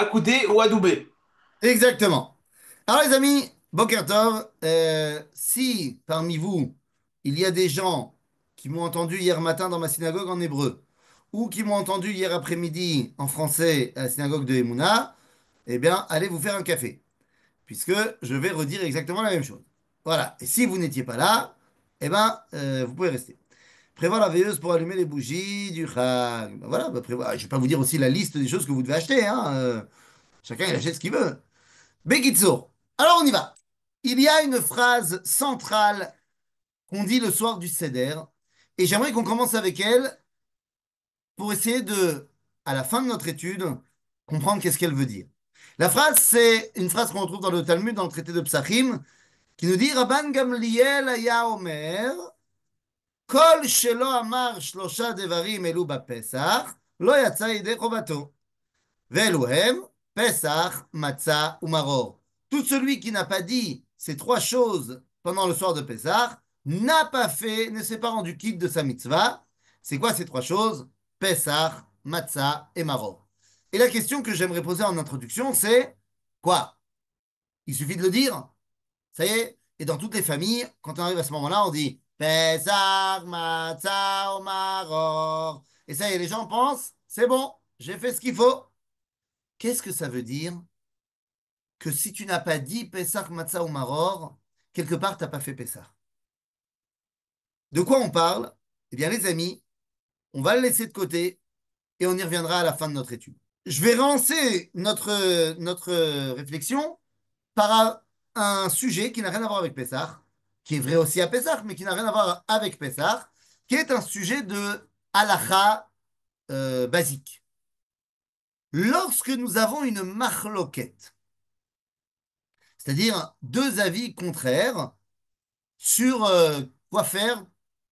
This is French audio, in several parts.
Accoudé ou adoubé. Exactement. Alors les amis, Boker Tov, si parmi vous, il y a des gens qui m'ont entendu hier matin dans ma synagogue en hébreu, ou qui m'ont entendu hier après-midi en français à la synagogue de Emouna, eh bien, allez vous faire un café, puisque je vais redire exactement la même chose. Voilà. Et si vous n'étiez pas là, eh bien, vous pouvez rester. Prévoir la veilleuse pour allumer les bougies du Chag. Ben voilà, prévoir. Je ne vais pas vous dire aussi la liste des choses que vous devez acheter, hein. Chacun, il achète ce qu'il veut. Bekitsour. Alors on y va. Il y a une phrase centrale qu'on dit le soir du Seder, et j'aimerais qu'on commence avec elle pour essayer de, à la fin de notre étude, comprendre qu'est-ce qu'elle veut dire. La phrase, c'est une phrase qu'on retrouve dans le Talmud, dans le traité de Psachim, qui nous dit Rabban Gamliel aya omer, Kol shelo amar shlosha devarim elu bapesach, lo yatsa yedei chovato. Ve'eluhem, Pesach, Matzah ou Maror. Tout celui qui n'a pas dit ces trois choses pendant le soir de Pesach n'a pas fait, ne s'est pas rendu quitte de sa mitzvah. C'est quoi ces trois choses? Pesach, Matzah et Maror. Et la question que j'aimerais poser en introduction, c'est quoi? Il suffit de le dire. Ça y est. Et dans toutes les familles, quand on arrive à ce moment-là, on dit Pesach, Matzah ou Maror. Et ça y est, les gens pensent, c'est bon, j'ai fait ce qu'il faut. Qu'est-ce que ça veut dire que si tu n'as pas dit Pessah, Matzah ou Maror, quelque part, tu n'as pas fait Pessah? De quoi on parle? Eh bien, les amis, on va le laisser de côté et on y reviendra à la fin de notre étude. Je vais relancer notre réflexion par un sujet qui n'a rien à voir avec Pessah, qui est vrai aussi à Pessah, mais qui n'a rien à voir avec Pessah, qui est un sujet de halakha basique. Lorsque nous avons une marloquette, c'est-à-dire deux avis contraires sur quoi faire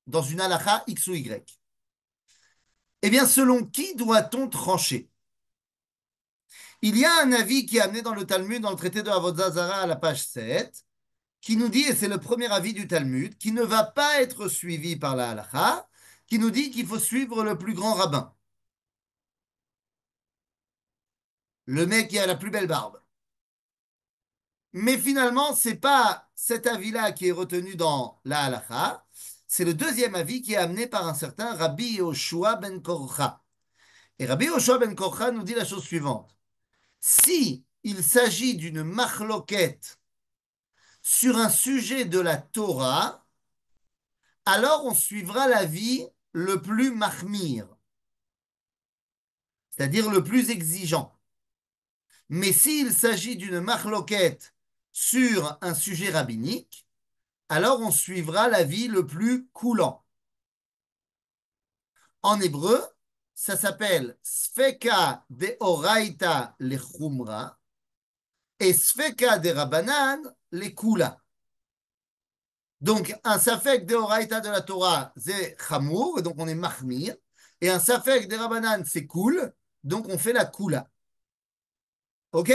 dans une halakha X ou Y. Eh bien, selon qui doit-on trancher? Il y a un avis qui est amené dans le Talmud, dans le traité de Avodah Zarah à la page 7, qui nous dit, et c'est le premier avis du Talmud, qui ne va pas être suivi par la halakha, qui nous dit qu'il faut suivre le plus grand rabbin, le mec qui a la plus belle barbe. Mais finalement, c'est pas cet avis-là qui est retenu dans la halakha, c'est le deuxième avis qui est amené par un certain Rabbi Yoshua ben Korcha. Et Rabbi Yoshua ben Korcha nous dit la chose suivante. Si il s'agit d'une marloquette sur un sujet de la Torah, alors on suivra l'avis le plus mahmir, c'est-à-dire le plus exigeant. Mais s'il s'agit d'une marloquette sur un sujet rabbinique, alors on suivra l'avis le plus coulant. En hébreu, ça s'appelle Sfeka de Oraita le Chumra et Sfeka de Rabbanan le Kula. Donc, un Safek de Oraita de la Torah, c'est Chamour, donc on est Mahmir, et un Safek de Rabbanan, c'est Cool, donc on fait la Kula. OK?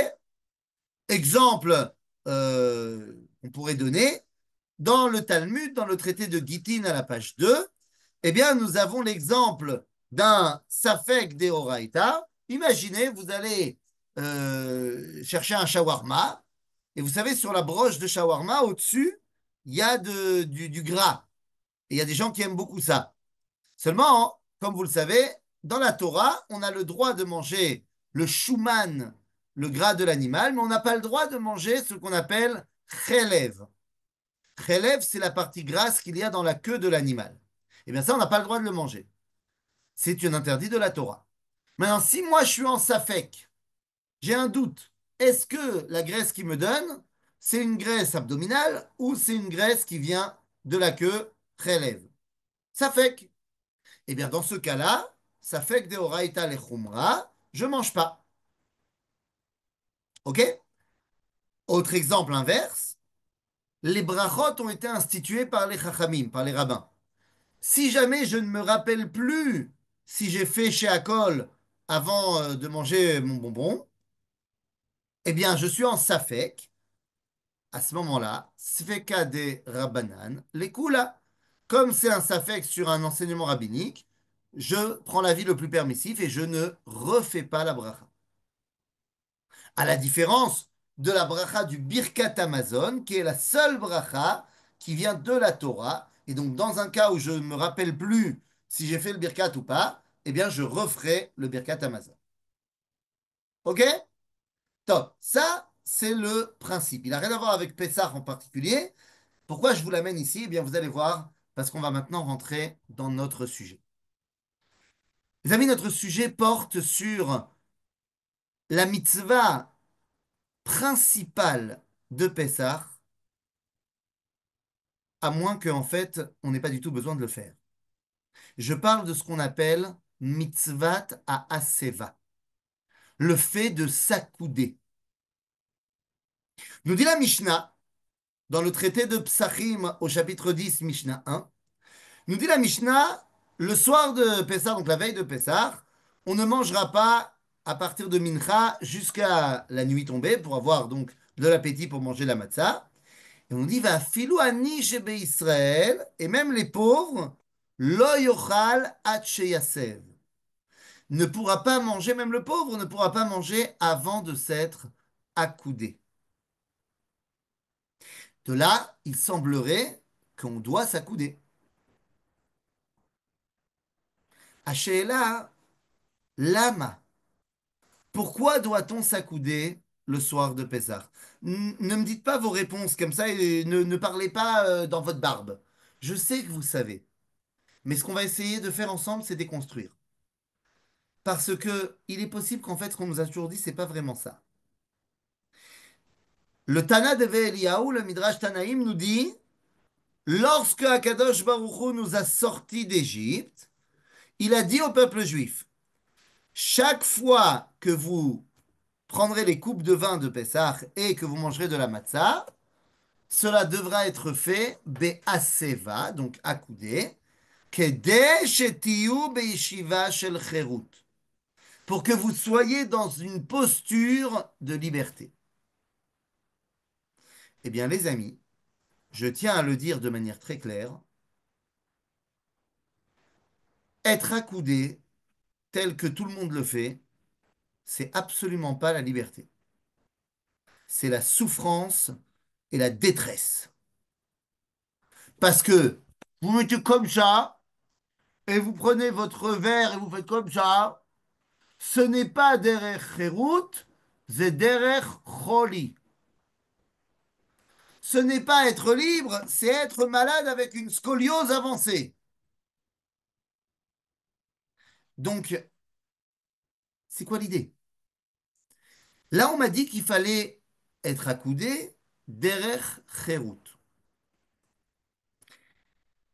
Exemple, on pourrait donner, dans le Talmud, dans le traité de Gittin à la page 2, eh bien, nous avons l'exemple d'un Safek Deoraita. Imaginez, vous allez chercher un shawarma, et vous savez, sur la broche de shawarma, au-dessus, il y a du gras. Et il y a des gens qui aiment beaucoup ça. Seulement, comme vous le savez, dans la Torah, on a le droit de manger le shuman, le gras de l'animal, mais on n'a pas le droit de manger ce qu'on appelle chelev. Chelev, c'est la partie grasse qu'il y a dans la queue de l'animal. Eh bien, ça, on n'a pas le droit de le manger. C'est un interdit de la Torah. Maintenant, si moi je suis en Safek, j'ai un doute. Est-ce que la graisse qu'il me donne, c'est une graisse abdominale ou c'est une graisse qui vient de la queue Chelev? Safek. Eh bien, dans ce cas-là, Safek de Oraita le Chumra, je ne mange pas. OK? Autre exemple inverse, les brachot ont été institués par les chachamim, par les rabbins. Si jamais je ne me rappelle plus si j'ai fait chez Akol avant de manger mon bonbon, eh bien, je suis en Safek. À ce moment-là, Sfeka de Rabbanan, les Kula. Comme c'est un Safek sur un enseignement rabbinique, je prends l'avis le plus permissif et je ne refais pas la bracha. À la différence de la bracha du Birkat Amazon, qui est la seule bracha qui vient de la Torah. Et donc, dans un cas où je ne me rappelle plus si j'ai fait le Birkat ou pas, eh bien, je referai le Birkat Amazon. OK? Top. Ça, c'est le principe. Il n'a rien à voir avec Pessah en particulier. Pourquoi je vous l'amène ici? Eh bien, vous allez voir, parce qu'on va maintenant rentrer dans notre sujet. Les amis, notre sujet porte sur la mitzvah principale de Pessah, à moins qu'en fait, on n'ait pas du tout besoin de le faire. Je parle de ce qu'on appelle mitzvat à Aseva, le fait de s'accouder. Nous dit la Mishnah, dans le traité de Psachim au chapitre 10, Mishnah 1, nous dit la Mishnah, le soir de Pessah, donc la veille de Pessah, on ne mangera pas à partir de Mincha jusqu'à la nuit tombée pour avoir donc de l'appétit pour manger la matzah. Et on dit, va filou ani shebe Israël, et même les pauvres, lo yochal at sheyasev, ne pourra pas manger, même le pauvre ne pourra pas manger avant de s'être accoudé. De là, il semblerait qu'on doit s'accouder. Hashéla, lama. Pourquoi doit-on s'accouder le soir de Pessah? Ne me dites pas vos réponses comme ça et ne parlez pas dans votre barbe. Je sais que vous savez. Mais ce qu'on va essayer de faire ensemble, c'est déconstruire. Parce que il est possible qu'en fait, ce qu'on nous a toujours dit, c'est pas vraiment ça. Le Tana de Eliyahu, le Midrash Tanaïm, nous dit, lorsque Akadosh Baruch Hu nous a sortis d'Égypte, il a dit au peuple juif, chaque fois que vous prendrez les coupes de vin de Pessah et que vous mangerez de la matzah, cela devra être fait be'aseva, donc accoudé, kedei shetiyu be'yeshiva shel cherut, pour que vous soyez dans une posture de liberté. Eh bien, les amis, je tiens à le dire de manière très claire, être accoudé tel que tout le monde le fait, c'est absolument pas la liberté. C'est la souffrance et la détresse. Parce que vous mettez comme ça, et vous prenez votre verre et vous faites comme ça, ce n'est pas derech cherut, c'est derech choli. Ce n'est pas être libre, c'est être malade avec une scoliose avancée. Donc, c'est quoi l'idée? Là, on m'a dit qu'il fallait être accoudé derech cherut.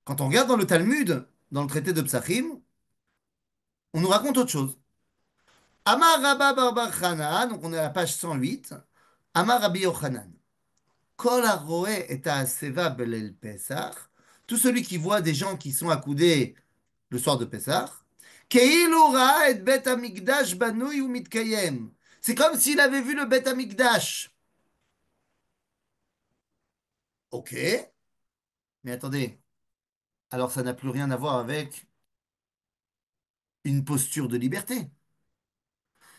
Quand on regarde dans le Talmud, dans le traité de Psachim, on nous raconte autre chose. Amar Rabba Bar Chana, donc on est à la page 108. Amar Rabbi Yochanan. Kol haroe et ha'aseva belel Pesach. Tout celui qui voit des gens qui sont accoudés le soir de Pesach. Keilu ra'a et bet hamikdash banui ou mitkayem. C'est comme s'il avait vu le bet hamikdash. Ok, mais attendez. Alors ça n'a plus rien à voir avec une posture de liberté.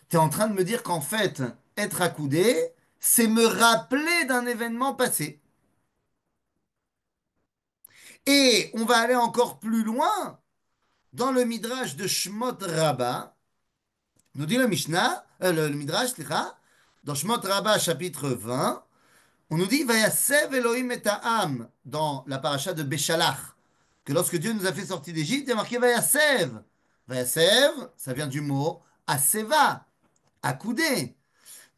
Tu es en train de me dire qu'en fait, être accoudé, c'est me rappeler d'un événement passé. Et on va aller encore plus loin dans le Midrash de Shmot Rabbah. Nous dit le Mishnah, le Midrash, dans Shmot Rabbah, chapitre 20, on nous dit Vayasev Elohim et Ha'am dans la paracha de Béchalach, que lorsque Dieu nous a fait sortir d'Égypte, il y a marqué Vayasev. Vayasev, ça vient du mot Aseva, accoudé.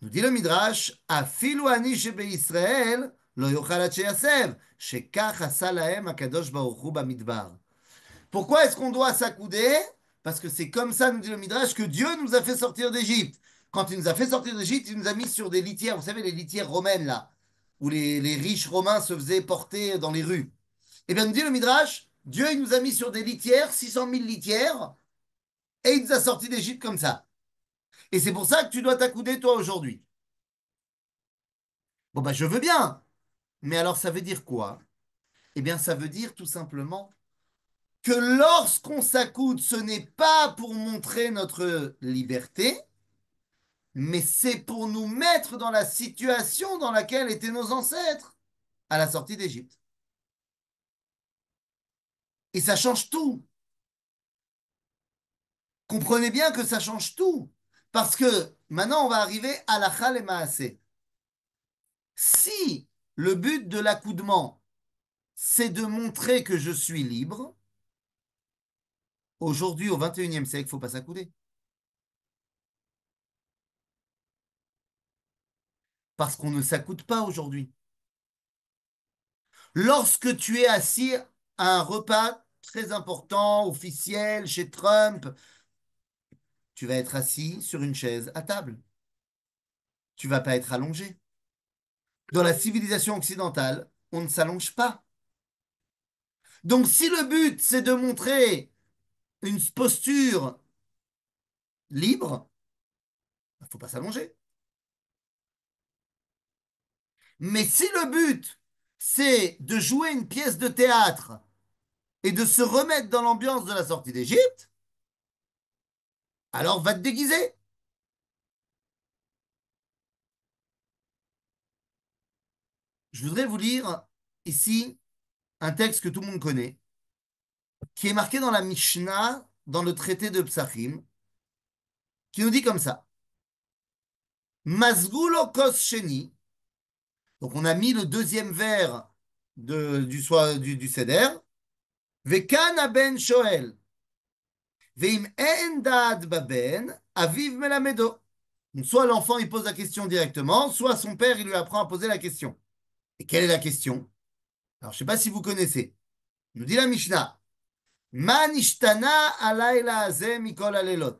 Nous dit le Midrash, Afilu ani shebe Israël, lo yochal at sheyasev, shekach asa lahem akadosh baruch hu bamidbar. Pourquoi est-ce qu'on doit s'accouder? Parce que c'est comme ça, nous dit le Midrash, que Dieu nous a fait sortir d'Égypte. Quand il nous a fait sortir d'Égypte, il nous a mis sur des litières, vous savez, les litières romaines, là, où les riches romains se faisaient porter dans les rues. Eh bien, nous dit le Midrash, Dieu, il nous a mis sur des litières, 600 000 litières, et il nous a sortis d'Égypte comme ça. Et c'est pour ça que tu dois t'accouder, toi, aujourd'hui. Bon, bah, je veux bien. Mais alors, ça veut dire quoi? Eh bien, ça veut dire tout simplement que lorsqu'on s'accoude, ce n'est pas pour montrer notre liberté, mais c'est pour nous mettre dans la situation dans laquelle étaient nos ancêtres à la sortie d'Égypte. Et ça change tout. Comprenez bien que ça change tout. Parce que maintenant, on va arriver à la Chal et Maaseh. Si le but de l'accoudement, c'est de montrer que je suis libre, aujourd'hui, au 21e siècle, il ne faut pas s'accouder. Parce qu'on ne s'accoude pas aujourd'hui. Lorsque tu es assis à un repas très important, officiel, chez Trump, tu vas être assis sur une chaise à table. Tu vas pas être allongé. Dans la civilisation occidentale, on ne s'allonge pas. Donc si le but, c'est de montrer une posture libre, il ne faut pas s'allonger. Mais si le but, c'est de jouer une pièce de théâtre et de se remettre dans l'ambiance de la sortie d'Égypte, alors va te déguiser. Je voudrais vous lire ici un texte que tout le monde connaît, qui est marqué dans la Mishnah, dans le traité de Psachim, qui nous dit comme ça. Mazgulo kos sheni. Donc on a mis le deuxième vers du Seder. Vekana ben shoel. Veim en dad baben, aviv melamedo. Donc, soit l'enfant il pose la question directement, soit son père il lui apprend à poser la question. Et quelle est la question? Alors je ne sais pas si vous connaissez. Nous dit la Mishnah. Man ishtana alayla haze mikol alelot.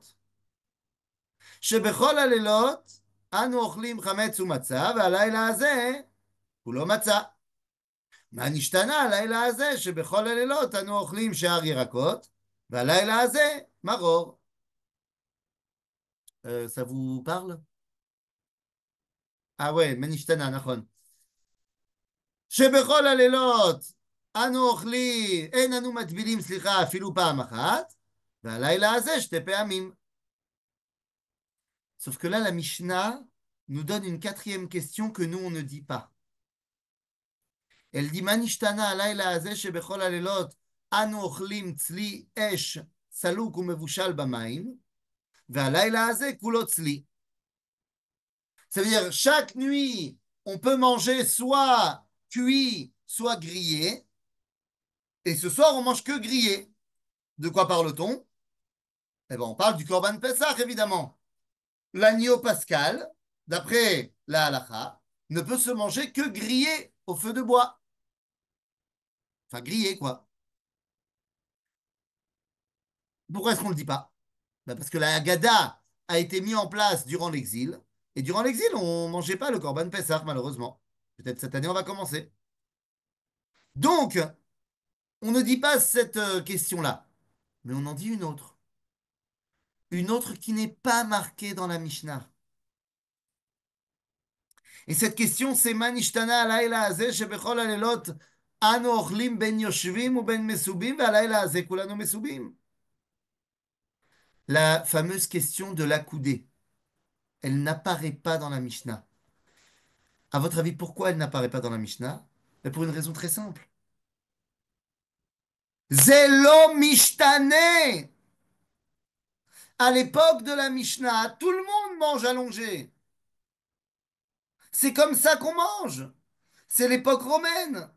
שבכל הלילות אנו אוכלים חמץ ומצה, והלילה הזה הוא לא מצה. מה נשתנה הלילה הזה שבכל הלילות אנו אוכלים שאר ירקות, והלילה הזה מרור. Ça vous parle? Ah ouais, מנשתנה, נכון. שבכל הלילות אנו אוכלים, אין אנו מטבילים, סליחה, אפילו פעם אחת, והלילה הזה שתי פעמים. Sauf que là, la Mishnah nous donne une quatrième question que nous, on ne dit pas. Elle dit Manishtana alayla hazeh shebechol halelot anu ochlim tzli esh saluk umevushal bamaim ve'alayla hazeh kulo tzli. Ça veut dire chaque nuit, on peut manger soit cuit, soit grillé. Et ce soir, on mange que grillé. De quoi parle-t-on? Eh ben, on parle du Korban Pessah, évidemment. L'agneau pascal, d'après la halacha, ne peut se manger que grillé au feu de bois. Enfin, grillé, quoi. Pourquoi est-ce qu'on ne le dit pas? Ben parce que la Haggadah a été mise en place durant l'exil. Et durant l'exil, on ne mangeait pas le Corban Pessah, malheureusement. Peut-être cette année, on va commencer. Donc, on ne dit pas cette question-là. Mais on en dit une autre. Une autre qui n'est pas marquée dans la Mishnah. Et cette question, c'est Manishtana alayla hazeh shebechol halelot anu ochlim ben yoshvim ou ben mesubim ve'alayla hazeh kulanu mesubim. La fameuse question de l'accoudé. Elle n'apparaît pas dans la Mishnah. À votre avis, pourquoi elle n'apparaît pas dans la Mishnah? Mais pour une raison très simple. Zélo Mishtane. À l'époque de la Mishnah, tout le monde mange allongé. C'est comme ça qu'on mange. C'est l'époque romaine.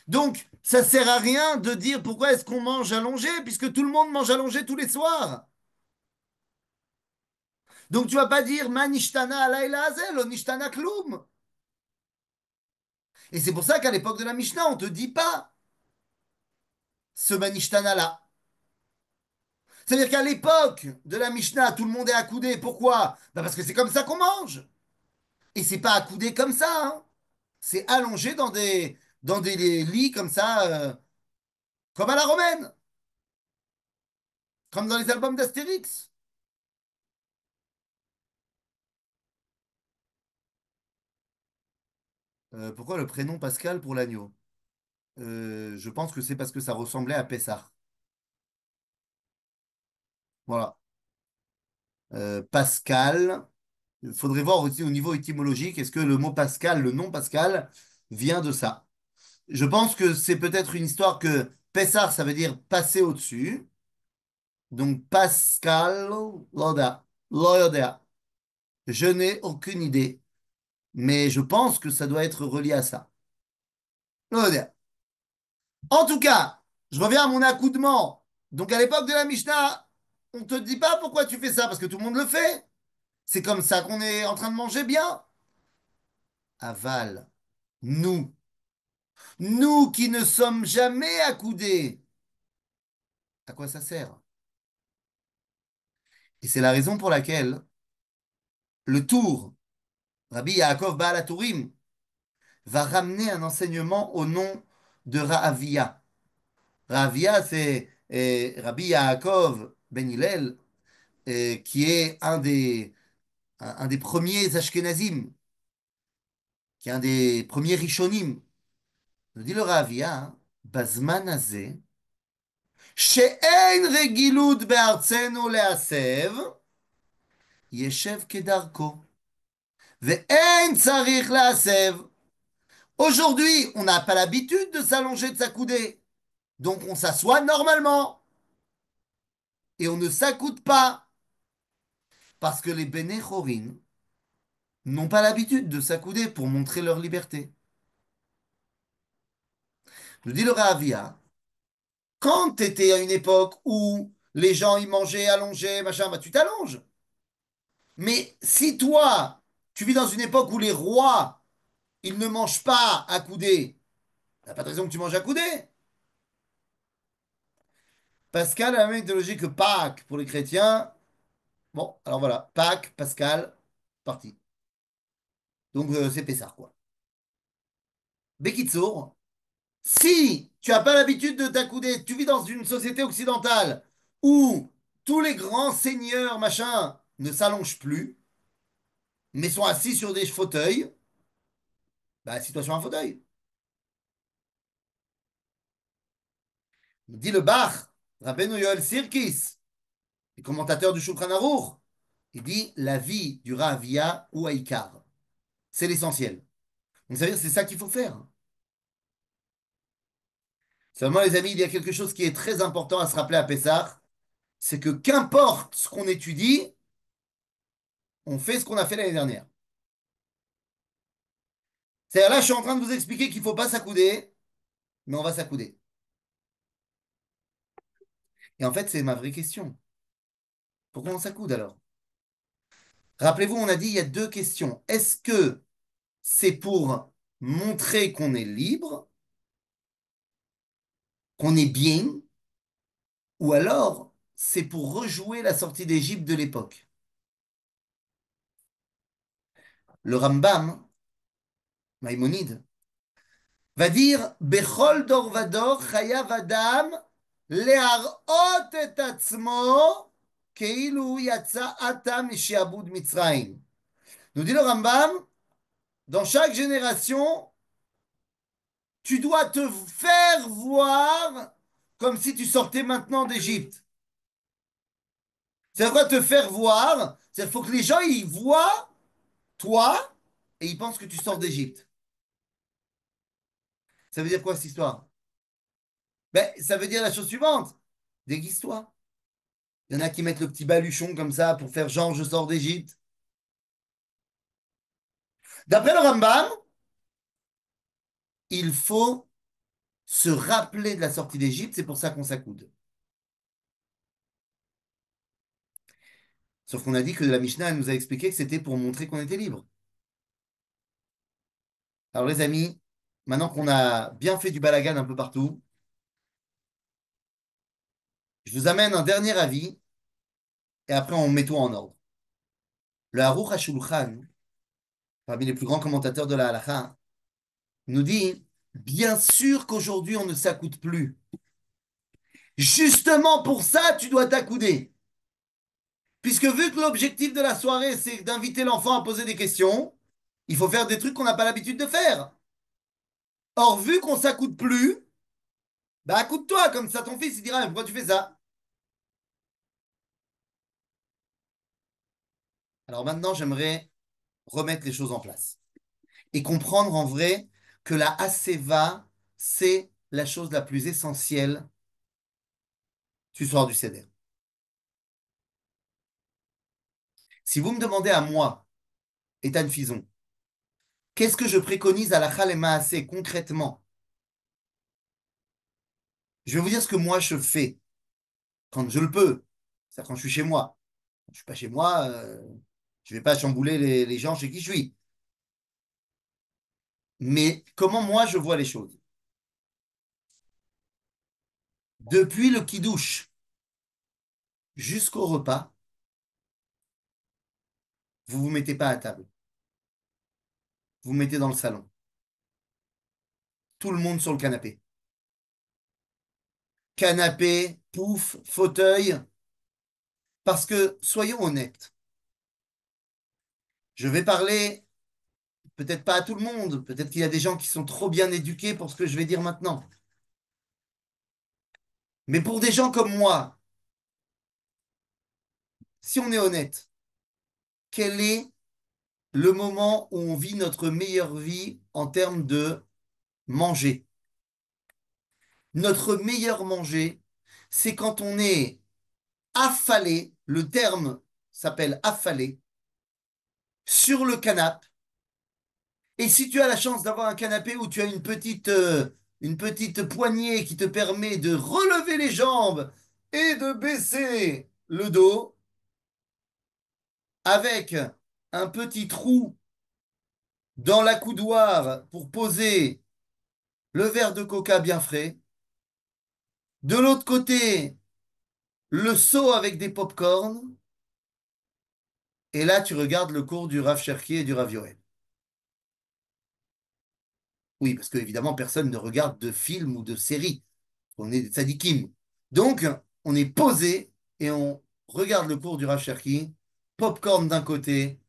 Donc, ça sert à rien de dire pourquoi est-ce qu'on mange allongé, puisque tout le monde mange allongé tous les soirs. Donc, tu vas pas dire Manishtana alayla hazel, o nishtana kloum. Et c'est pour ça qu'à l'époque de la Mishnah, on te dit pas ce Manishtana-là. C'est-à-dire qu'à l'époque de la Mishnah, tout le monde est accoudé. Pourquoi? Ben parce que c'est comme ça qu'on mange. Et c'est pas accoudé comme ça, hein. C'est allongé dans des lits comme ça, comme à la romaine, comme dans les albums d'Astérix. Pourquoi le prénom Pascal pour l'agneau? Je pense que c'est parce que ça ressemblait à Pessah. Voilà. Pascal. Il faudrait voir aussi au niveau étymologique, est-ce que le mot Pascal, le nom Pascal, vient de ça? Je pense que c'est peut-être une histoire que Pessar, ça veut dire passer au-dessus. Donc Pascal, Loda, Loyodea. Je n'ai aucune idée, mais je pense que ça doit être relié à ça. Loyodea. En tout cas, je reviens à mon accoudement. Donc à l'époque de la Mishnah, on ne te dit pas pourquoi tu fais ça, parce que tout le monde le fait. C'est comme ça qu'on est en train de manger bien. Aval, nous, nous qui ne sommes jamais accoudés, à quoi ça sert? Et c'est la raison pour laquelle le Tour, Rabbi Yaakov Baal HaTurim, va ramener un enseignement au nom de Rahavia. Rahavia, c'est Rabbi Yaakov Ben Hillel, qui est un des premiers Ashkenazim, qui est un des premiers Rishonim. Nous dit le Rahavia, hein, Bazman Hazeh, שאין רגילות בארצנו להסב, ישב כדרכו, ואין צריך להסב. Aujourd'hui, on n'a pas l'habitude de s'allonger de s'accouder. Donc on s'assoit normalement. Et on ne s'accoude pas. Parce que les Béné Chorin n'ont pas l'habitude de s'accouder pour montrer leur liberté. Je dis le Rahavia, quand tu étais à une époque où les gens y mangeaient allongés, machin, bah tu t'allonges. Mais si toi, tu vis dans une époque où les rois, ils ne mangent pas accoudés, t'as pas de raison que tu manges accoudé. Pascal a la même idéologie que Pâques pour les chrétiens. Bon, alors voilà, Pâques, Pascal, parti. Donc c'est Pessar, quoi. Bekitsour, si tu n'as pas l'habitude de t'accouder, tu vis dans une société occidentale où tous les grands seigneurs, machin, ne s'allongent plus, mais sont assis sur des fauteuils, bah assis-toi sur un fauteuil. Dit le Bach, Rabbeinu Yoel Sirkis, le commentateur du Shulchan Aruch, il dit la vie du Rahavia ou Haïkar. C'est l'essentiel. Donc ça veut dire que c'est ça qu'il faut faire. Seulement, les amis, il y a quelque chose qui est très important à se rappeler à Pessah, c'est que qu'importe ce qu'on étudie, on fait ce qu'on a fait l'année dernière. C'est-à-dire là, je suis en train de vous expliquer qu'il ne faut pas s'accouder, mais on va s'accouder. Et en fait, c'est ma vraie question. Pourquoi on s'accoude alors? Rappelez-vous, on a dit il y a deux questions. Est-ce que c'est pour montrer qu'on est libre, qu'on est bien, ou alors c'est pour rejouer la sortie d'Égypte de l'époque? Le Rambam, Maïmonide, va dire Bechol dor vador chayav adam leharot et atzmo כאילו יצא עתה משעבוד מצרים. Nous dit le Rambam, dans chaque génération, tu dois te faire voir comme si tu sortais maintenant d'Égypte. C'est quoi te faire voir? Il faut que les gens ils voient toi et ils pensent que tu sors d'Égypte. Ça veut dire quoi cette histoire? Ben, ça veut dire la chose suivante. Déguise-toi. Il y en a qui mettent le petit baluchon comme ça pour faire genre je sors d'Égypte. D'après le Rambam, il faut se rappeler de la sortie d'Égypte, c'est pour ça qu'on s'accoude. Sauf qu'on a dit que la Mishnah elle nous a expliqué que c'était pour montrer qu'on était libre. Alors les amis, maintenant qu'on a bien fait du balagan un peu partout, je vous amène un dernier avis et après on met tout en ordre. Le Aruch HaShulchan, parmi les plus grands commentateurs de la halakha, nous dit, bien sûr qu'aujourd'hui on ne s'accoude plus. Justement pour ça, tu dois t'accouder. Puisque vu que l'objectif de la soirée, c'est d'inviter l'enfant à poser des questions, il faut faire des trucs qu'on n'a pas l'habitude de faire. Or, vu qu'on s'accoude plus, bah accoude-toi, comme ça ton fils il dira, mais pourquoi tu fais ça? Alors maintenant, j'aimerais remettre les choses en place. Et comprendre en vrai que la Haseva, c'est la chose la plus essentielle du soir du Seder. Si vous me demandez à moi, Ethan Fison, qu'est-ce que je préconise à la Chalema assez concrètement? Je vais vous dire ce que moi je fais quand je le peux. C'est-à-dire quand je suis chez moi. Quand je suis pas chez moi, je vais pas chambouler les gens chez qui je suis. Mais comment moi je vois les choses? Depuis le kidouche jusqu'au repas, vous vous mettez pas à table. Vous vous mettez dans le salon. Tout le monde sur le canapé. Canapé, pouf, fauteuil. Parce que, soyons honnêtes, je vais parler peut-être pas à tout le monde, peut-être qu'il y a des gens qui sont trop bien éduqués pour ce que je vais dire maintenant. Mais pour des gens comme moi, si on est honnête, quel est le moment où on vit notre meilleure vie en termes de manger? Notre meilleur manger, c'est quand on est affalé, le terme s'appelle affalé, sur le canapé. Et si tu as la chance d'avoir un canapé où tu as une petite poignée qui te permet de relever les jambes et de baisser le dos, avec un petit trou dans la coudoir pour poser le verre de coca bien frais, de l'autre côté, le seau avec des pop-corn, et là, tu regardes le cours du Rav Cherki et du Rav Yoel. Oui, parce qu'évidemment, personne ne regarde de films ou de séries. On est des tzadikim. Donc, on est posé et on regarde le cours du Rav Cherki, pop-corn d'un côté,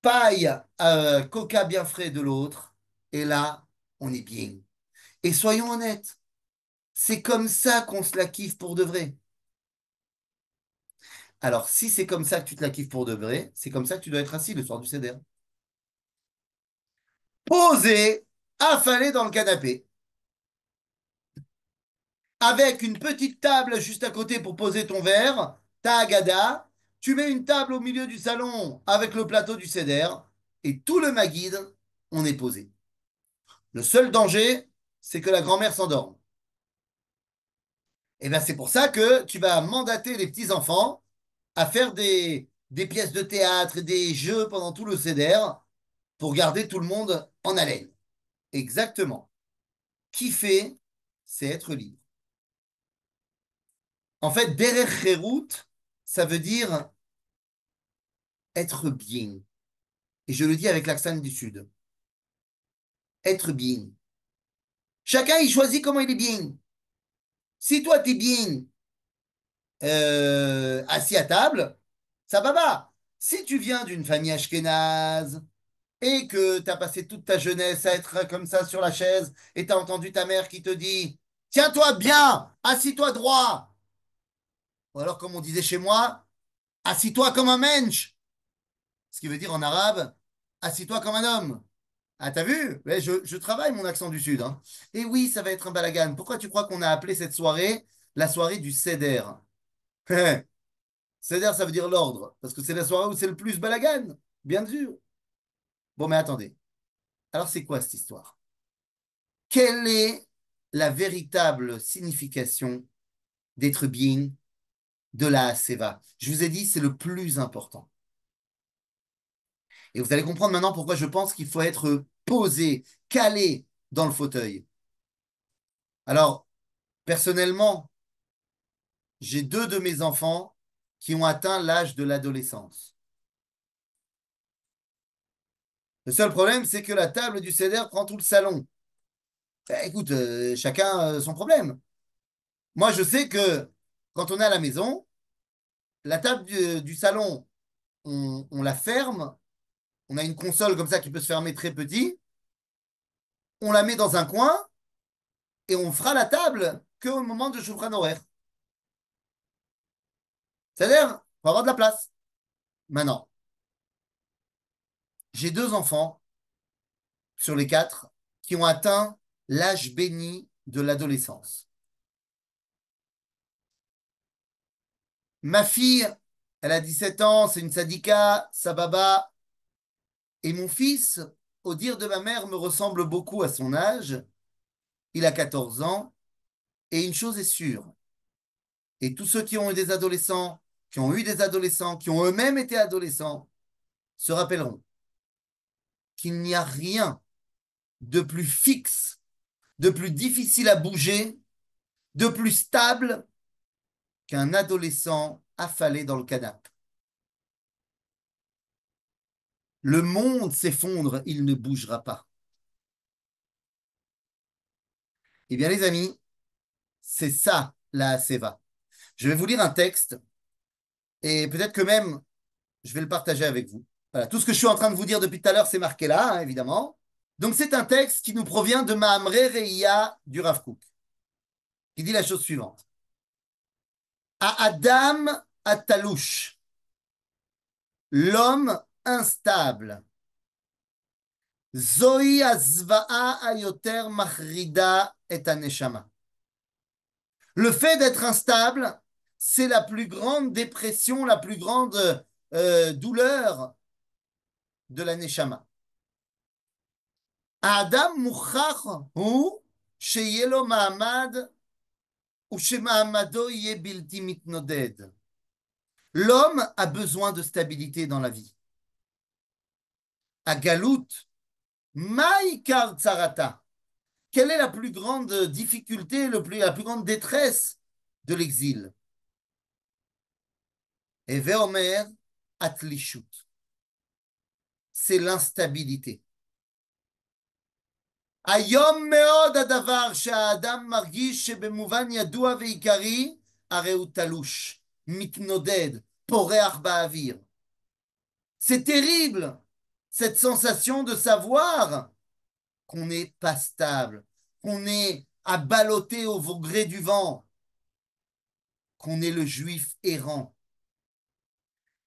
paille, coca bien frais de l'autre, et là, on est bien. Et soyons honnêtes, c'est comme ça qu'on se la kiffe pour de vrai. Alors, si c'est comme ça que tu te la kiffes pour de vrai, c'est comme ça que tu dois être assis le soir du Seder. Posé, affalé dans le canapé, avec une petite table juste à côté pour poser ton verre, ta agada. Tu mets une table au milieu du salon avec le plateau du Seder, et tout le maguide, on est posé. Le seul danger, c'est que la grand-mère s'endorme. Et bien, c'est pour ça que tu vas mandater les petits-enfants à faire des pièces de théâtre et des jeux pendant tout le Seder pour garder tout le monde en haleine. Exactement. Kiffer, c'est être libre. En fait, Derer Cherut, ça veut dire être bien. Et je le dis avec l'accent du Sud. Être bien. Chacun, il choisit comment il est bien. Si toi, tu es bien assis à table, ça va. Si tu viens d'une famille ashkénaze et que tu as passé toute ta jeunesse à être comme ça sur la chaise et tu as entendu ta mère qui te dit tiens-toi bien, assis-toi droit. Ou alors, comme on disait chez moi, assis-toi comme un mensch. Ce qui veut dire en arabe, assis-toi comme un homme. Ah, t'as vu? Ouais, je travaille mon accent du Sud, hein. Et oui, ça va être un balagan. Pourquoi tu crois qu'on a appelé cette soirée la soirée du Seder? Seder, ça veut dire l'ordre. Parce que c'est la soirée où c'est le plus balagan. Bien sûr. Bon, mais attendez. Alors, c'est quoi cette histoire? Quelle est la véritable signification d'être bien de la Haseva? Je vous ai dit, c'est le plus important. Et vous allez comprendre maintenant pourquoi je pense qu'il faut être posé, calé dans le fauteuil. Alors, personnellement, j'ai deux de mes enfants qui ont atteint l'âge de l'adolescence. Le seul problème, c'est que la table du CEDER prend tout le salon. Écoute, chacun son problème. Moi, je sais que quand on est à la maison, la table du salon, on la ferme. On a une console comme ça qui peut se fermer très petit. On la met dans un coin et on fera la table qu'au moment de Shulchan horaire. C'est-à-dire, il faut avoir de la place. Maintenant, J'ai deux enfants sur les quatre qui ont atteint l'âge béni de l'adolescence. Ma fille, elle a 17 ans, c'est une sadika, sababa. Et mon fils, au dire de ma mère, me ressemble beaucoup à son âge. Il a 14 ans. Et une chose est sûre, et tous ceux qui ont eu des adolescents, qui ont eu des adolescents, qui ont eux-mêmes été adolescents, se rappelleront qu'il n'y a rien de plus fixe, de plus difficile à bouger, de plus stable qu'un adolescent affalé dans le canapé. Le monde s'effondre, il ne bougera pas. Eh bien, les amis, c'est ça la Haseva. Je vais vous lire un texte et peut-être que même je vais le partager avec vous. Voilà, tout ce que je suis en train de vous dire depuis tout à l'heure, c'est marqué là, hein, évidemment. Donc, c'est un texte qui nous provient de Mahamre Reïa du Rav Kook, qui dit la chose suivante. À Adam Atalouche, l'homme instable. Zoï azva'a ayoter machrida et aneshama. Le fait d'être instable, c'est la plus grande dépression, la plus grande douleur de la neshama. האדם מוכרח הוא שיהיה לו מעמד ושמעמדו יהיה בלתי מתנודד. L'homme a besoin de stabilité dans la vie. Agalout, maïkar tsarata. Quelle est la plus grande difficulté, la plus grande détresse de l'exil? Eve Omer, atlishut. C'est l'instabilité. היום מאוד הדבר שהאדם מרגיש שבמובן ידוע ועיקרי, הרי הוא תלוש, מתנודד, פורח באוויר. C'est terrible, cette sensation de savoir qu'on n'est pas stable, qu'on est à balloter au gré du vent, qu'on est le juif errant.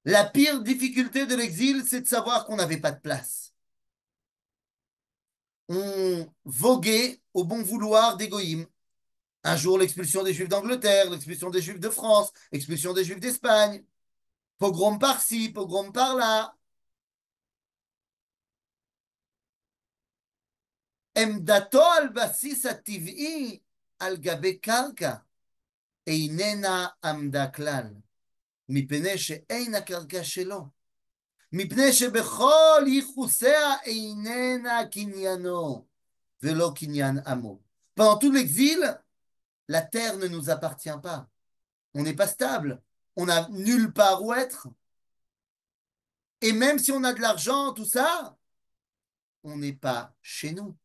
La pire difficulté de l'exil, c'est de savoir qu'on n'avait pas de place. On voguait au bon vouloir des goïms. Un jour, l'expulsion des Juifs d'Angleterre, l'expulsion des Juifs de France, l'expulsion des Juifs d'Espagne. Pogrom par-ci, pogrom par-là. עמדתו על בסיס הטבעי על גבי קרקע איננה עמדה כלל, מפני שאין הקרקע שלו, מפני שבכל ייחוסיה איננה קניינו ולא קניין עמו. Pendant tout l'exil, la terre ne nous appartient pas. On n'est pas stable. On n'a nulle part où être. Et même si on a de l'argent, tout ça, on n'est pas chez nous.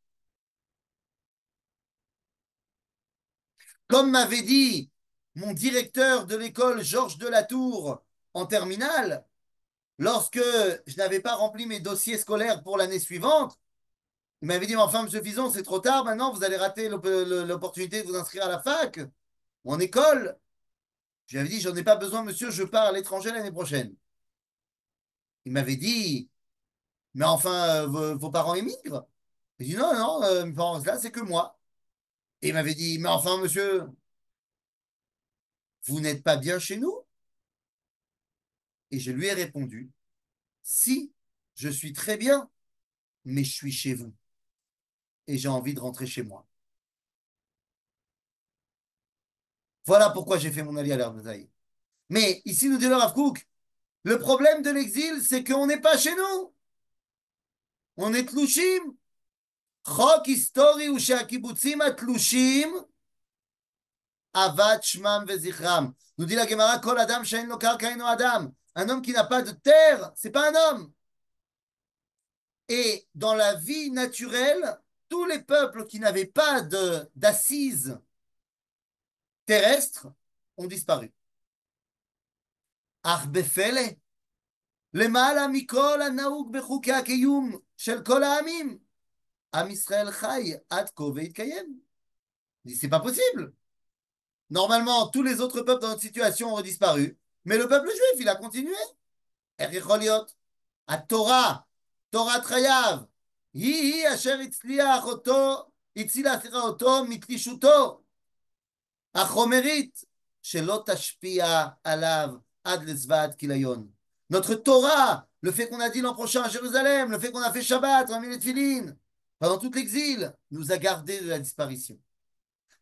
Comme m'avait dit mon directeur de l'école, Georges Delatour, en terminale, lorsque je n'avais pas rempli mes dossiers scolaires pour l'année suivante, il m'avait dit, enfin, monsieur Fison, c'est trop tard, maintenant, vous allez rater l'opportunité de vous inscrire à la fac ou en école. Je lui avais dit, j'en ai pas besoin, monsieur, je pars à l'étranger l'année prochaine. Il m'avait dit, mais enfin, vos parents émigrent. J'ai dit, non, non, mes parents, là, c'est que moi. Et il m'avait dit, mais enfin, monsieur, vous n'êtes pas bien chez nous? Et je lui ai répondu, si, je suis très bien, mais je suis chez vous. Et j'ai envie de rentrer chez moi. Voilà pourquoi j'ai fait mon allié à l'herbe de taille. Mais ici, nous dit le Rav Kook, le problème de l'exil, c'est qu'on n'est pas chez nous. On est tlouchim. חוק היסטורי הוא שהקיבוצים התלושים אבד שמם וזכרם. Nous dit la Gemara, kol adam she'en lo karka eno adam. Un homme qui n'a pas de terre, c'est pas un homme. Et dans la vie naturelle, tous les peuples qui n'avaient pas d'assises terrestres ont disparu. אך בפלא, למעלה מכל הנהוג בחוקי הקיום של כל העמים, עם ישראל חי עד כה והתקיים. C'est pas possible. Normalement, tous les autres peuples dans notre situation auraient disparu, mais le peuple juif, il a continué. איך יכול להיות? התורה תורת חייו. היא אשר הצליח אותו, הצילה סליחה אותו מתלישותו החומרית, שלא תשפיע עליו עד לזוועת כיליון. Notre Torah, le fait qu'on a dit l'an prochain à Jérusalem, le fait qu'on a fait Shabbat, on a mis les tefilines, pendant tout l'exil, nous a gardé de la disparition.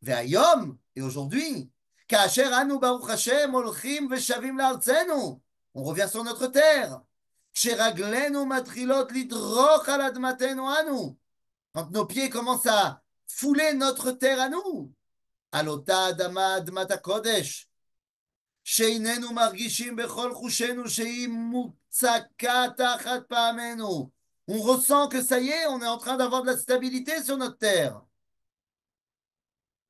והיום, et aujourd'hui, כאשר אנו ברוך השם הולכים ושבים לארצנו, on revient sur notre terre, כשרגלינו מתחילות לדרוך על אדמתנו אנו, quand nos pieds commencent à fouler notre terre à nous, על אותה אדמה, אדמת הקודש, שאיננו מרגישים בכל חושנו שהיא מוצקה תחת פעמנו. On ressent que ça y est, on est en train d'avoir de la stabilité sur notre terre.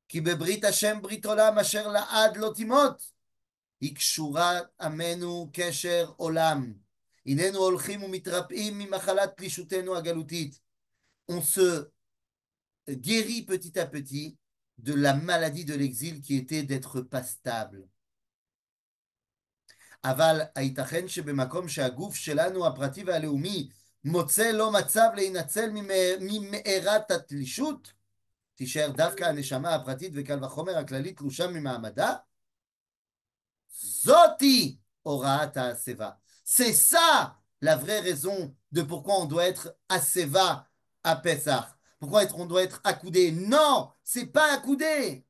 כי בברית השם ברית עולם אשר לעד לא תימות. היא קשורה עמנו קשר עולם. הננו הולכים ומתרפאים ממחלת פלישותנו הגלותית. On se guérit petit à petit de la maladie de l'exil qui était d'être pas stable. אבל הייתכן שבמקום שהגוף שלנו הפרטי והלאומי מוצא לו מצב להינצל ממארת התלישות, תישאר דווקא הנשמה הפרטית וקל וחומר הכללית תלושה ממעמדה? זאתי הוראת ההסבה. C'est ça la vraie raison de pourquoi on doit être הסבה à Pessah. Pourquoi on doit être accoudé? Non, c'est pas accoudé.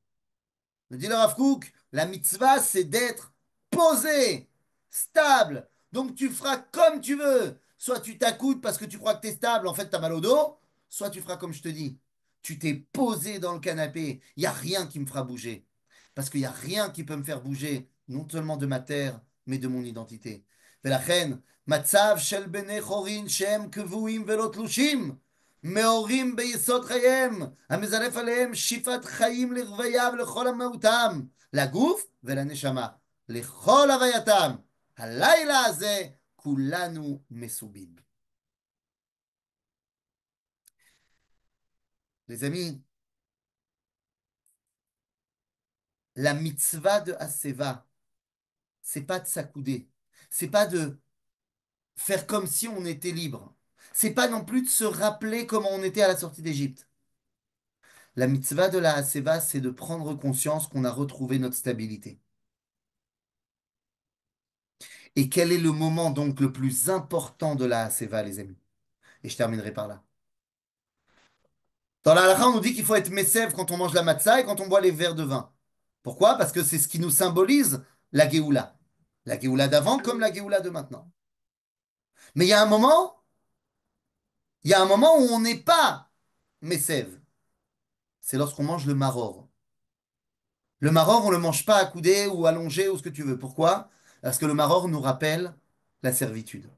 Me dit le Rav Kook, la mitzvah c'est d'être posé, stable. Donc tu feras comme tu veux. Soit tu t'accoudes parce que tu crois que tu es stable, en fait tu as mal au dos, soit tu feras comme je te dis. Tu t'es posé dans le canapé, il n'y a rien qui me fera bouger. Parce qu'il n'y a rien qui peut me faire bouger, non seulement de ma terre, mais de mon identité. ולכן, מצב של בני חורין שהם קבועים ולא תלושים, מאורים ביסוד חייהם, המזרף עליהם שיפת חיים לרוויה ולכל המהותם, לגוף ולנשמה, לכל הווייתם. הלילה הזה כולנו מסובים. Les amis, la mitzvah de Haseva, c'est pas de s'accouder, c'est pas de faire comme si on était libre, c'est pas non plus de se rappeler comment on était à la sortie d'Égypte. La mitzvah de la Haseva, c'est de prendre conscience qu'on a retrouvé notre stabilité. Et quel est le moment donc le plus important de la Haseva, les amis? Et je terminerai par là. Dans la halakha, on nous dit qu'il faut être messev quand on mange la matzah et quand on boit les verres de vin. Pourquoi? Parce que c'est ce qui nous symbolise la Géoula. La Géoula d'avant comme la Géoula de maintenant. Mais il y a un moment où on n'est pas messev. C'est lorsqu'on mange le maror. Le maror, on ne le mange pas accoudé ou allongé ou ce que tu veux. Pourquoi? Parce que le maror nous rappelle la servitude,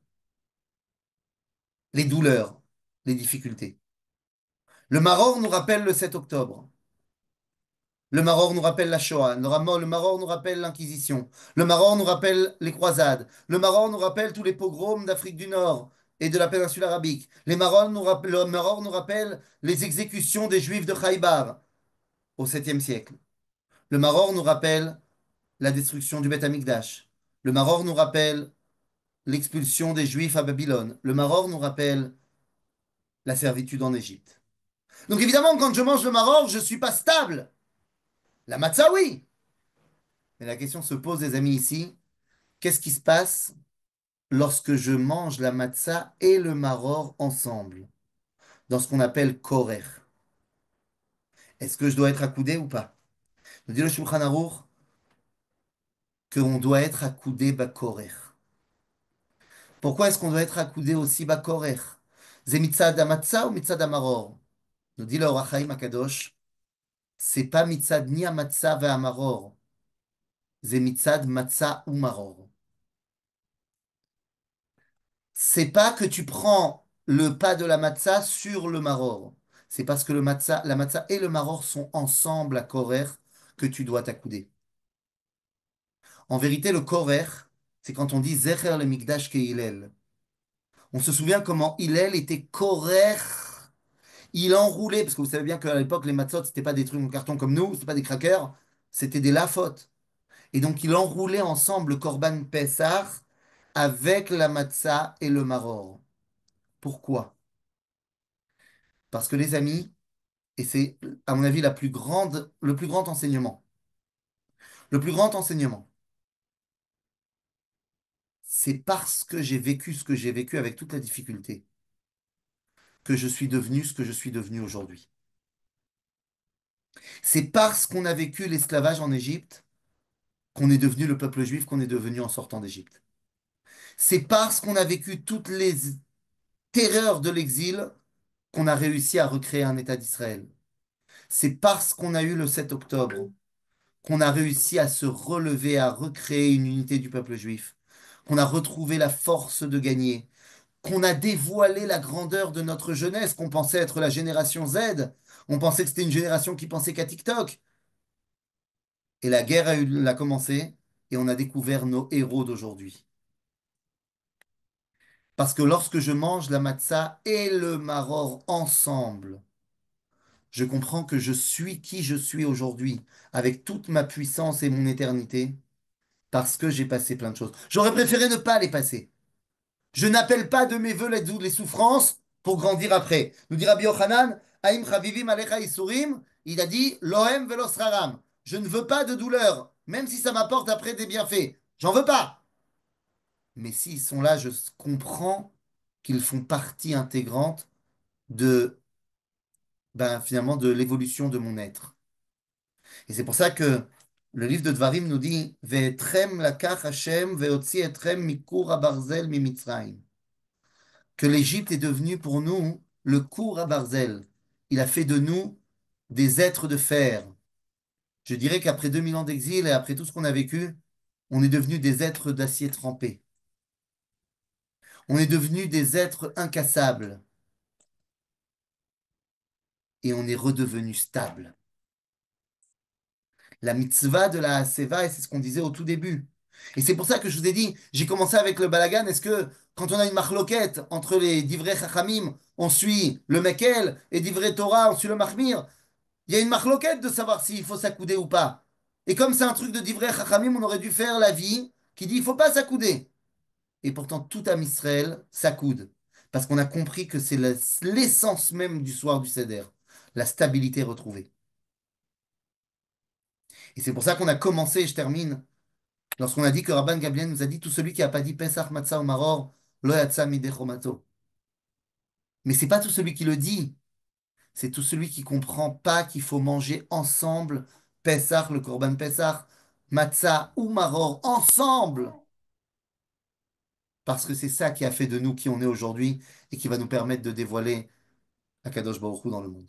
les douleurs, les difficultés. Le maror nous rappelle le 7 octobre. Le Maror nous rappelle la Shoah. Le Maror nous rappelle l'Inquisition. Le Maror nous rappelle les croisades. Le Maror nous rappelle tous les pogroms d'Afrique du Nord et de la péninsule arabique. Le Maror nous rappelle les exécutions des Juifs de Khaïbar au 7e siècle. Le Maror nous rappelle la destruction du Beth Amikdash. Le Maror nous rappelle l'expulsion des Juifs à Babylone. Le Maror nous rappelle la servitude en Égypte. Donc évidemment, quand je mange le Maror, je ne suis pas stable. La matzah, oui. Mais la question se pose, les amis, ici, qu'est-ce qui se passe lorsque je mange la matzah et le maror ensemble, dans ce qu'on appelle korer? Est-ce que je dois être accoudé ou pas? Nous dit le Shulchan Aruch qu'on doit être accoudé bakorer. Pourquoi est-ce qu'on doit être accoudé aussi bakorer? C'est mitzad matzah ou mitzad maror? Nous dit le Or HaChaim Akadosh, c'est pas mitzad ni matzah ve maror, c'est mitzad matzah ou maror. C'est pas que tu prends le pas de la matzah sur le maror. C'est parce que la matzah et le maror sont ensemble à korer que tu dois t'accouder. En vérité, le korer, c'est quand on dit Zecher le Mikdash ke Hillel. On se souvient comment Hillel était korer. Il enroulait, parce que vous savez bien qu'à l'époque, les matzot, c'était pas des trucs en carton comme nous, c'était pas des crackers, c'était des lafot. Et donc, il enroulait ensemble le korban Pessah avec la matzah et le maror. Pourquoi? Parce que les amis, et c'est à mon avis le plus grand enseignement, le plus grand enseignement, c'est parce que j'ai vécu ce que j'ai vécu avec toute la difficulté que je suis devenu ce que je suis devenu aujourd'hui. C'est parce qu'on a vécu l'esclavage en Égypte qu'on est devenu le peuple juif qu'on est devenu en sortant d'Égypte. C'est parce qu'on a vécu toutes les terreurs de l'exil qu'on a réussi à recréer un État d'Israël. C'est parce qu'on a eu le 7 octobre qu'on a réussi à se relever, à recréer une unité du peuple juif, qu'on a retrouvé la force de gagner, qu'on a dévoilé la grandeur de notre jeunesse, qu'on pensait être la génération Z. On pensait que c'était une génération qui pensait qu'à TikTok. Et la guerre a commencé et on a découvert nos héros d'aujourd'hui. Parce que lorsque je mange la matzah et le maror ensemble, je comprends que je suis qui je suis aujourd'hui, avec toute ma puissance et mon éternité, parce que j'ai passé plein de choses. J'aurais préféré ne pas les passer. Je n'appelle pas de mes voeux les souffrances pour grandir après. Nous dit Rabbi Yochanan, Haïm Chavivim Alecha Isurim, il a dit, Lohem Velo Sraram. Je ne veux pas de douleur, même si ça m'apporte après des bienfaits. J'en veux pas. Mais s'ils sont là, je comprends qu'ils font partie intégrante de, finalement, de l'évolution de mon être. Et c'est pour ça que le livre de Dvarim nous dit Ve'etrem lakach Hashem ve'otzi etrem mikur habarzel mimitzrayim. Que l'Égypte est devenue pour nous le cour à Barzel. Il a fait de nous des êtres de fer. Je dirais qu'après 2000 ans d'exil et après tout ce qu'on a vécu, on est devenus des êtres d'acier trempé. On est devenus des êtres incassables et on est redevenu stable. La mitzvah de la Haseva, et c'est ce qu'on disait au tout début. Et c'est pour ça que je vous ai dit, j'ai commencé avec le balagan. Est-ce que quand on a une marloquette entre les divrei chachamim, on suit le Mekel et divrei Torah, on suit le Mahmir? Il y a une marloquette de savoir s'il faut s'accouder ou pas. Et comme c'est un truc de divrei chachamim, on aurait dû faire l'avis qui dit il faut pas s'accouder. Et pourtant, tout Am Israël s'accoude. Parce qu'on a compris que c'est l'essence même du soir du Seder, la stabilité retrouvée. Et c'est pour ça qu'on a commencé, et je termine, lorsqu'on a dit que Rabban Gabriel nous a dit tout celui qui n'a pas dit Pesach Matzah ou Maror, lo yatsa midei chomato. Mais c'est pas tout celui qui le dit, c'est tout celui qui comprend pas qu'il faut manger ensemble Pesach, le Korban Pesach, Matzah ou Maror ensemble, parce que c'est ça qui a fait de nous qui on est aujourd'hui et qui va nous permettre de dévoiler Akadosh Baruch Hu dans le monde.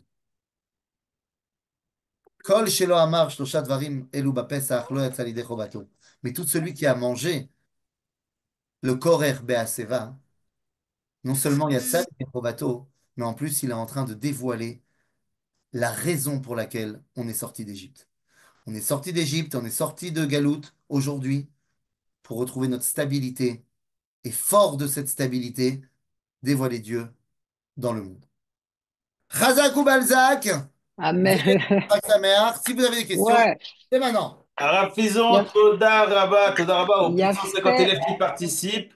Kol shelo amar shlosha dvarim elu bapesach lo yatsa lidei chomato. Mais tout celui qui a mangé le korer be'aseva, non seulement il y a ça, mais en plus il est en train de dévoiler la raison pour laquelle on est sorti d'Égypte. On est sorti d'Égypte, on est sorti de Galout aujourd'hui pour retrouver notre stabilité et fort de cette stabilité, dévoiler Dieu dans le monde. Chazak ou Balzac, Amen. si vous avez des questions, Ouais, c'est maintenant. Arab il y Fison, a, Toda Rabba aux il y plus a de 150 fait. élèves qui participent.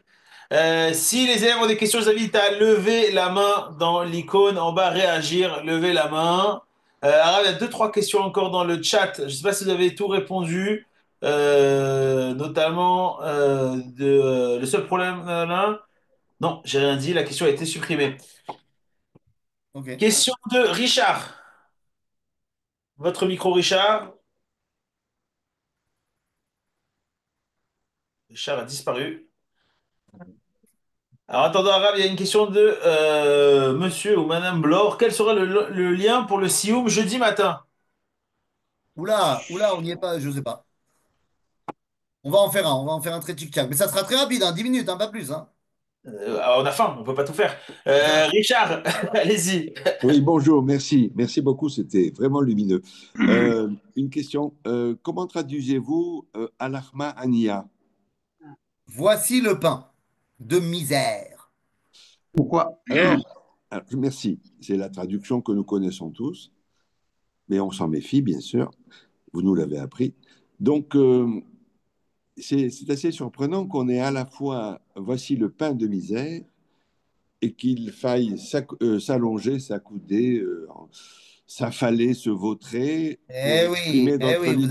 Si les élèves ont des questions, je vous invite à lever la main dans l'icône en bas, réagir, lever la main. Arab, il y a deux, trois questions encore dans le chat. Je ne sais pas si vous avez tout répondu, notamment le seul problème. Là, non, j'ai rien dit, la question a été supprimée. Ok. Question de Richard. Votre micro, Richard. Richard a disparu. Alors, attendant, Arabe, il y a une question de monsieur ou madame Blore. Quel sera le lien pour le Sioum jeudi matin? Oula, oula, on n'y est pas, je sais pas. On va en faire un très tic-tac. Mais ça sera très rapide, hein, 10 minutes, hein, pas plus. Hein. On a faim, on peut pas tout faire. Richard, allez-y. Oui, bonjour, merci. Merci beaucoup, c'était vraiment lumineux. Une question, comment traduisez-vous Al-Ahma Ania? Voici le pain de misère. Pourquoi? Alors, merci, c'est la traduction que nous connaissons tous, mais on s'en méfie, bien sûr, vous nous l'avez appris. Donc, c'est assez surprenant qu'on ait à la fois voici le pain de misère et qu'il faille s'allonger, s'accouder, s'affaler, se vautrer pour exprimer Eh notre oui, liberté. vous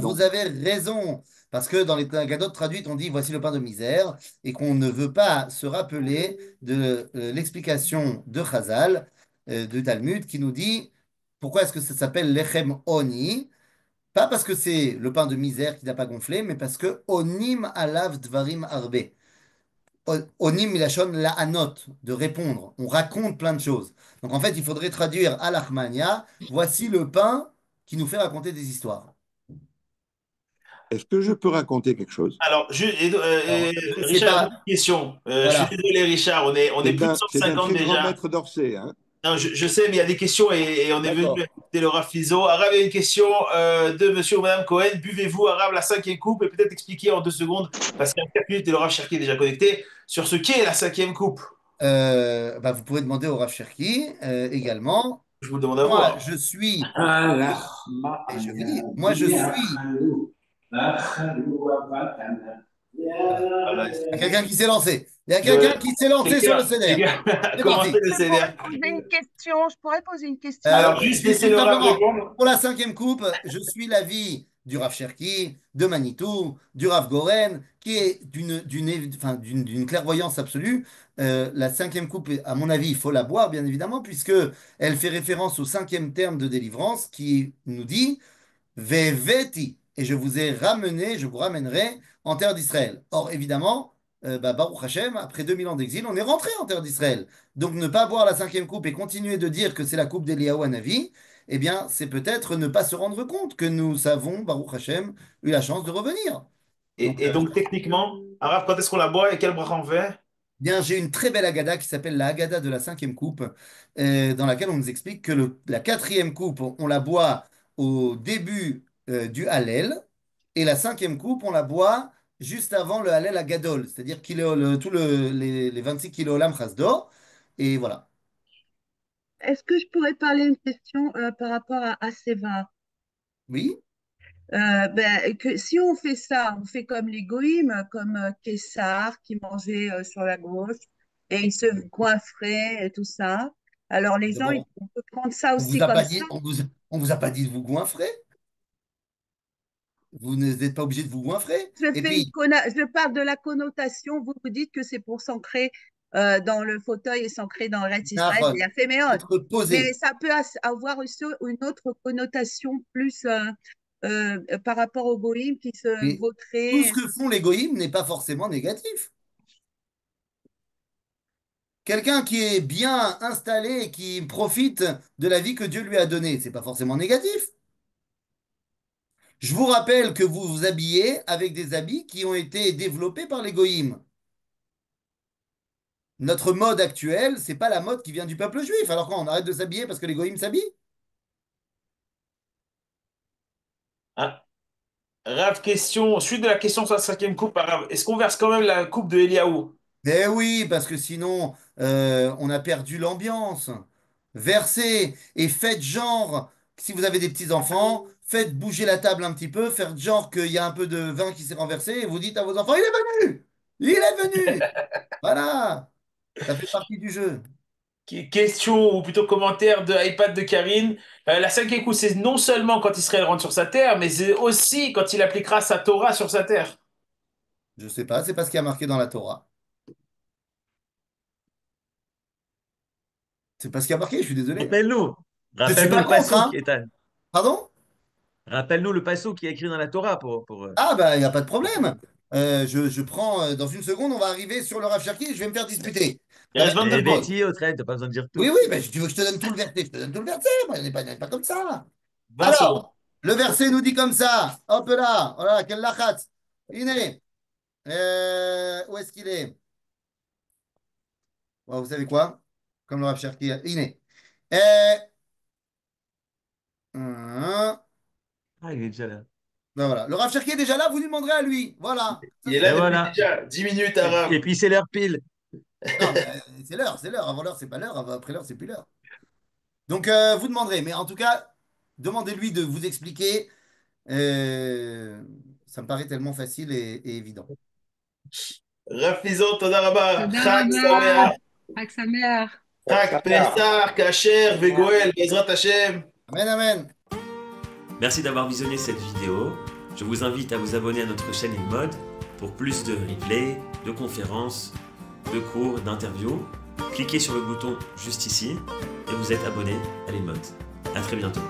Donc, avez raison. Parce que dans les Tagadotes traduites, on dit voici le pain de misère et qu'on ne veut pas se rappeler de l'explication de Chazal, de Talmud, qui nous dit pourquoi est-ce que ça s'appelle Lechem Oni? Pas parce que c'est le pain de misère qui n'a pas gonflé, mais parce que Onim alav dvarim arbe. Onim milachon la'anot, de répondre. On raconte plein de choses. Donc en fait, il faudrait traduire à l'Achmania, voici le pain qui nous fait raconter des histoires. est-ce que je peux raconter quelque chose? Alors, Alors, je ne sais Richard, une pas. autre question. Je suis Voilà. désolé, Richard, on est plus de C'est un 150 très grand déjà. maître d'Orsay, hein. Non, je sais, mais il y a des questions et on est venu D'accord. écouter le Rav Fizo. Arabe, il y a une question de monsieur ou madame Cohen. Buvez-vous, Arabe, la cinquième coupe? Et peut-être expliquer en 2 secondes, parce qu'il y a 4 minutes et le Rav Cherki est déjà connecté, sur ce qu'est la cinquième coupe. Bah, vous pouvez demander au Rav Cherki également. Je vous le demande à vous, Moi, hein. je suis, et je vais dire, moi, je suis. Voilà. Il y a quelqu'un qui s'est lancé. Il y a quelqu'un qui s'est lancé sur le CNR. Quelqu'un a C'est commencé parti. le Je pourrais CDR. poser une question. Je pourrais poser une question. Alors, juste Je laissez suis le Rav simplement, répondre. pour la cinquième coupe, je suis l'avis du Rav Cherki, de Manitou, du Rav Goren, qui est d'une clairvoyance absolue. La cinquième coupe, à mon avis, il faut la boire, bien évidemment, puisque elle fait référence au cinquième terme de délivrance qui nous dit Veveti, et je vous ai ramené, je vous ramènerai en terre d'Israël. Or, évidemment, Baruch Hashem, après 2000 ans d'exil, on est rentré en terre d'Israël. Donc, ne pas boire la cinquième coupe et continuer de dire que c'est la coupe d'Eliyahu Hanavi, eh bien, c'est peut-être ne pas se rendre compte que nous avons, Baruch Hashem, eu la chance de revenir. Donc, Et donc, techniquement, Arabe, quand est-ce qu'on la boit et quel bracha on fait? bien, j'ai une très belle Agada qui s'appelle la Agada de la cinquième coupe, dans laquelle on nous explique que la quatrième coupe, on la boit au début du Hallel, et la cinquième coupe, on la boit juste avant le Hallel à Gadol, c'est-à-dire les 26 kilolam chasdo, et voilà. Est-ce que je pourrais parler une question par rapport à Seva? Oui? Que si on fait ça, on fait comme les goïms, comme Kessar qui mangeait sur la gauche et il se goinfrait et tout ça. Alors les gens, D'abord, on peut prendre ça on vous aussi a comme pas ça. dit, on vous a pas dit de vous goinfrer, vous n'êtes pas obligé de vous goinfrer, et puis, Je parle de la connotation. Vous dites que c'est pour s'ancrer dans le fauteuil et s'ancrer dans l'Eretz Israël, il Nahon, y a Féméod. être Mais posé. ça peut avoir aussi une autre connotation plus par rapport au goïm qui se Et tout ce vautrait. que font les goïms n'est pas forcément négatif. Quelqu'un qui est bien installé et qui profite de la vie que Dieu lui a donnée, c'est pas forcément négatif. Je vous rappelle que vous vous habillez avec des habits qui ont été développés par les goïms. Notre mode actuel, c'est pas la mode qui vient du peuple juif. Alors quand on arrête de s'habiller parce que les goïms s'habillent? Ah, Rav, question, suite de la question sur la cinquième coupe, Arabe, est-ce qu'on verse quand même la coupe de Eliaou? Eh oui, parce que sinon, on a perdu l'ambiance. Versez et faites genre, si vous avez des petits-enfants, faites bouger la table un petit peu, faites genre qu'il y a un peu de vin qui s'est renversé et vous dites à vos enfants, il est venu! Il est venu! Voilà, ça fait partie du jeu. Question, ou plutôt commentaire de iPad de Karine. La cinquième coupe, c'est non seulement quand Israël rentre sur sa terre, mais c'est aussi quand il appliquera sa Torah sur sa terre. Je sais pas, c'est pas ce qui a marqué dans la Torah. C'est pas ce qui a marqué, je suis désolé. Rappelle-nous. Je suis Rappelle-nous pas le contre, passo hein? qui est à- Pardon? Rappelle-nous le passo qui est écrit dans la Torah Ah bah, il n'y a pas de pour problème. Je prends, dans une seconde, on va arriver sur le Rav Cherki et je vais me faire disputer. Il Ça va reste être 22 très drôle. minutes. Béti au trait, t'as pas besoin de dire Oui, tout. oui, mais tu veux que je te donne tout le verset, je te donne tout le verset. Moi, on n'est pas comme ça. 20 secondes. Alors, le verset nous dit comme ça. Hop là, voilà, quel lachat. Iné. Où est-ce qu'il est? Bon, vous savez quoi? Comme le Rav Cherki. Iné. Euh, hum, Ah, il est déjà là. ben voilà. Le Rav Cherki est déjà là, vous lui demanderez à lui. Voilà. Ça, Il est c'est là Et depuis voilà. déjà 10 minutes, Et Arabe. puis c'est l'heure pile. Non, mais c'est l'heure, c'est l'heure. Avant l'heure, c'est pas l'heure. Après l'heure, c'est plus l'heure. Donc, vous demanderez. Mais en tout cas, demandez-lui de vous expliquer. Ça me paraît tellement facile et évident. Rafizot, Todaraba, Toda Chag rabba. Sameach. Avec sa mère. Chag Pesach, Kasher, Vegoel, Bezrat Hashem. Amen, amen. Merci d'avoir visionné cette vidéo. Je vous invite à vous abonner à notre chaîne InMode pour plus de replays, de conférences, de cours, d'interviews. Cliquez sur le bouton juste ici et vous êtes abonné à l'InMode. À très bientôt.